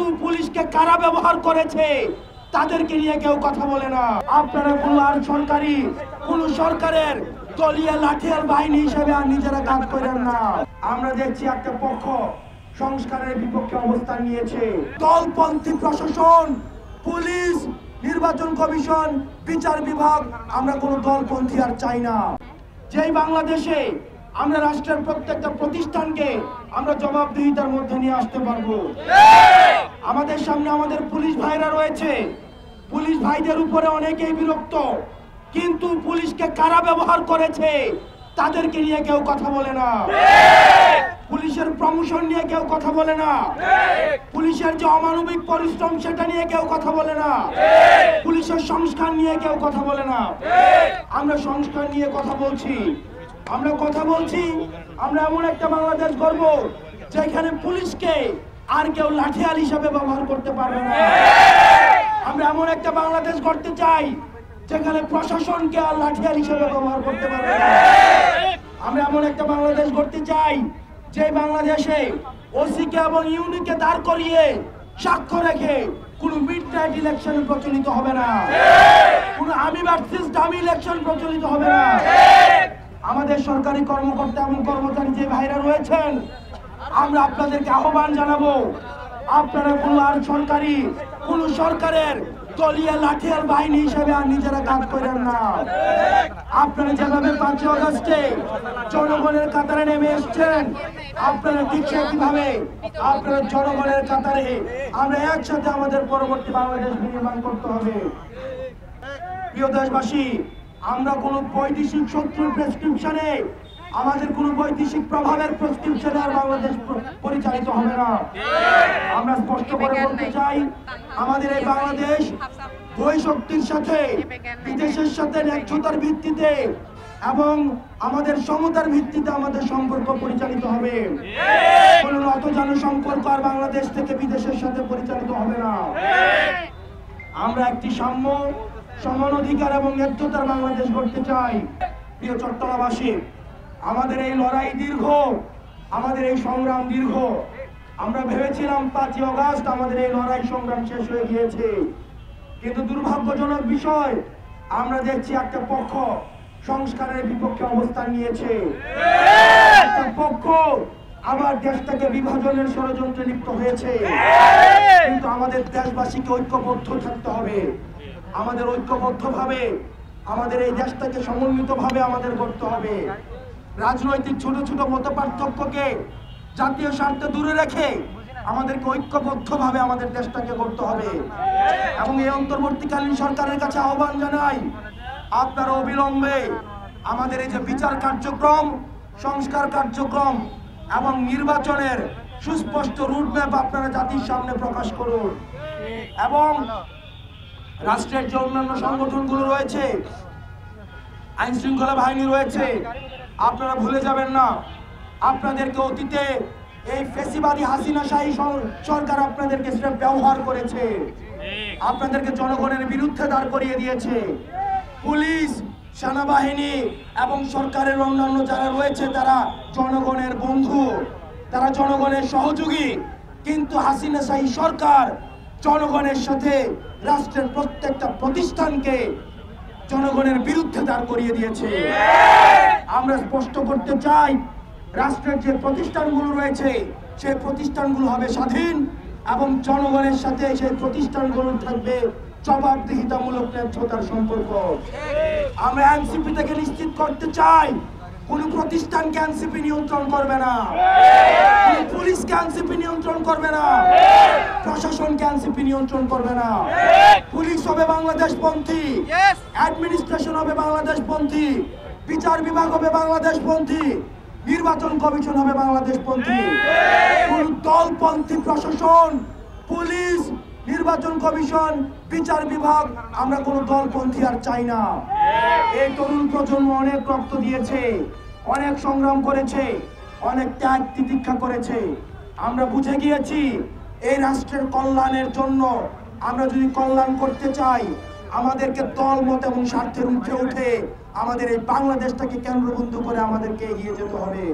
কিন্তু পুলিশকে কারা ব্যবহার করেছে তাদেরকে নিয়ে কেউ কথা বলে না। আপনারা কোন সরকারের দলীয় লাঠিয়াল বাহিনী হিসেবে আর নিজেরা কাজ করেন না। আমরা দেখছি একটা পক্ষ সংস্কারের বিপক্ষে অবস্থান নিয়েছে। দলপন্থী প্রশাসন, পুলিশ, নির্বাচন কমিশন, বিচার বিভাগ, আমরা কোনো দলপন্থী আর চাই না। যেই বাংলাদেশে আমরা রাষ্ট্রের প্রত্যেকটা প্রতিষ্ঠানকে আমরা জবাবদিহিতার মধ্যে নিয়ে আসতে পারবো। আমাদের সামনে আমাদের পুলিশ ভাইরা রয়েছে, পুলিশ ভাইদের উপরে অনেকেই বিরক্ত, কিন্তু পুলিশকে কারা ব্যবহার করেছে তাদেরকে নিয়ে কেউ কথা বলে না। পুলিশের প্রমোশন নিয়ে কেউ কথা বলে না। পুলিশের যে অমানবিক পরিশ্রম সেটা নিয়ে কেউ কথা বলে না। পুলিশের সংস্কার নিয়ে কেউ কথা বলে না। আমরা সংস্কার নিয়ে কথা বলছি। আমরা এমন একটা বাংলাদেশ গড়ব যেখানে পুলিশকে আর কেউ লাঠিয়াল হিসাবে ব্যবহার করতে পারবে না। আমরা এমন একটা বাংলাদেশ গড়তে চাই যেখানে প্রশাসনকে আর লাঠিয়াল হিসাবে ব্যবহার করতে পারবে না। আমরা এমন একটা বাংলাদেশ গড়তে চাই যে বাংলাদেশে ওসিকে এবং ইউনিকে দাঁড় করিয়ে সাক্ষ্য রেখে কোন মিডনাইট ইলেকশন প্রচলিত হবে না, কোন আমি ভার্সেস ডামি ইলেকশন প্রচলিত হবে না। আমাদের সরকারি কর্মকর্তা এবং কর্মচারী যে ভাইরা রয়েছেন, আমরা আপনাদেরকে আহ্বান জানাবো, আপনারা কোন সরকারের দলীয় লাঠিয়াল বাহিনী হিসেবে আর নিজেরা কাজ করেন না। আপনারা যেভাবে 5 আগস্টে জনগণের কাতারে নেমে এসছেন, আপনারা ঠিক কিভাবে আপনারা জনগণের কাতারে আমরা একসাথে আমাদের পরবর্তী বাংলাদেশ নির্মাণ করতে হবে। প্রিয় দেশবাসী, আমরা কোন বৈদেশিক শত্রুর প্রেসক্রিপশনে, আমাদের কোন বৈদেশিক প্রভাবের প্রেসক্রিপশনে আর বাংলাদেশ পরিচালিত হবে না। আমরা স্পষ্ট করে বলতে চাই, আমাদের এই বাংলাদেশ দুই শক্তির সাথে, বিদেশের সাথে ন্যায্যতার ভিত্তিতে এবং আমাদের সমতার ভিত্তিতে আমাদের সম্পর্ক পরিচালিত হবে। কোন নতজানু সম্পর্ক আর বাংলাদেশ থেকে বিদেশের সাথে পরিচালিত হবে না। আমরা একটি সাম্য, সমান অধিকার এবং ন্যায্যতার বাংলাদেশ গড়তে চাই। প্রিয় চট্টগ্রামবাসী, আমাদের এই লড়াই দীর্ঘ, আমাদের এই সংগ্রাম দীর্ঘ। আমরা ভেবেছিলাম 5 আগস্ট আমাদের এই লড়াই সংগ্রাম শেষ হয়ে গিয়েছে, কিন্তু দুর্ভাগ্যজনক বিষয়, আমরা দেখছি একটা পক্ষ সংস্কারের বিপক্ষে অবস্থান নিয়েছে। একটা পক্ষ আবার দেশটাকে বিভাজনের ষড়যন্ত্রে লিপ্ত হয়েছে। কিন্তু আমাদের দেশবাসীকে ঐক্যবদ্ধ থাকতে হবে। আমাদের ঐক্যবদ্ধভাবে আমাদের এই দেশটাকে সমন্বিতভাবে আমাদের করতে হবে। রাজনৈতিক ছোট ছোট মতপার্থক্যকে জাতীয় স্বার্থে দূরে রেখে আমাদেরকে ঐক্যবদ্ধভাবে আমাদের দেশটাকে করতে হবে। এবং এই অন্তর্বর্তীকালীন সরকারের কাছে আহ্বান জানাই, আপনারা অবিলম্বে আমাদের এই যে বিচার কার্যক্রম, সংস্কার কার্যক্রম এবং নির্বাচনের সুস্পষ্ট রুটম্যাপ আপনারা জাতির সামনে প্রকাশ করুন। এবং রাষ্ট্রের যে অন্যান্য সংগঠনগুলো রয়েছে, আইন শৃঙ্খলা বাহিনী রয়েছে, আপনারা ভুলে যাবেন না, আপনাদেরকে অতীতে এই ফ্যাসিবাদী হাসিনা শাহী সরকার আপনাদেরকে সেটা ব্যবহার করেছে, আপনাদেরকে জনগণের বিরুদ্ধে দাঁড় করিয়ে দিয়েছে। পুলিশ, সেনাবাহিনী এবং সরকারের অন্যান্য যারা রয়েছে তারা জনগণের বন্ধু, তারা জনগণের সহযোগী। কিন্তু হাসিনা শাহী সরকার জনগণের সাথে রাষ্ট্রের প্রত্যেকটা প্রতিষ্ঠানকে জনগণের বিরুদ্ধে দাঁড় করিয়ে দিয়েছে। আমরা স্পষ্ট করতে চাই, রাষ্ট্রের যে প্রতিষ্ঠানগুলো রয়েছে সেই প্রতিষ্ঠানগুলো হবে স্বাধীন এবং জনগণের সাথে সেই প্রতিষ্ঠানগুলো থাকবে জবাবদিহিতামূলক ন্যায্যতার সম্পর্ক। আমরা এনসিপি থেকে নিশ্চিত করতে চাই, কোন প্রতিষ্ঠানকে এনসিপি নিয়ন্ত্রণ করবে না, কোন পুলিশকে এনসিপি নিয়ন্ত্রণ করবে না, প্রশাসনকে এনসিপি নিয়ন্ত্রণ করবে না। পুলিশ হবে বাংলাদেশপন্থী, অ্যাডমিনিস্ট্রেশন হবে বাংলাদেশপন্থী, বিচার বিভাগ হবে বাংলাদেশপন্থী, নির্বাচন কমিশন হবে বাংলাদেশপন্থী। কোন দলপন্থী প্রশাসন, পুলিশ, নির্বাচন কমিশন, বিচার বিভাগ, আমরা কোন দলপন্থী আর চাই না। এই তরুণ প্রজন্ম অনেক রক্ত দিয়েছে, অনেক সংগ্রাম করেছে, অনেক ত্যাগ তিতিক্ষা করেছে। আমরা বুঝে গিয়েছি, এই রাষ্ট্রের কল্যাণের জন্য আমরা যদি কল্যাণ করতে চাই, আমাদেরকে দল মত এবং স্বার্থের ঊর্ধ্বে উঠে আমাদের এই বাংলাদেশটাকে কেন্দ্রবিন্দু করে আমাদেরকে এগিয়ে যেতে হবে।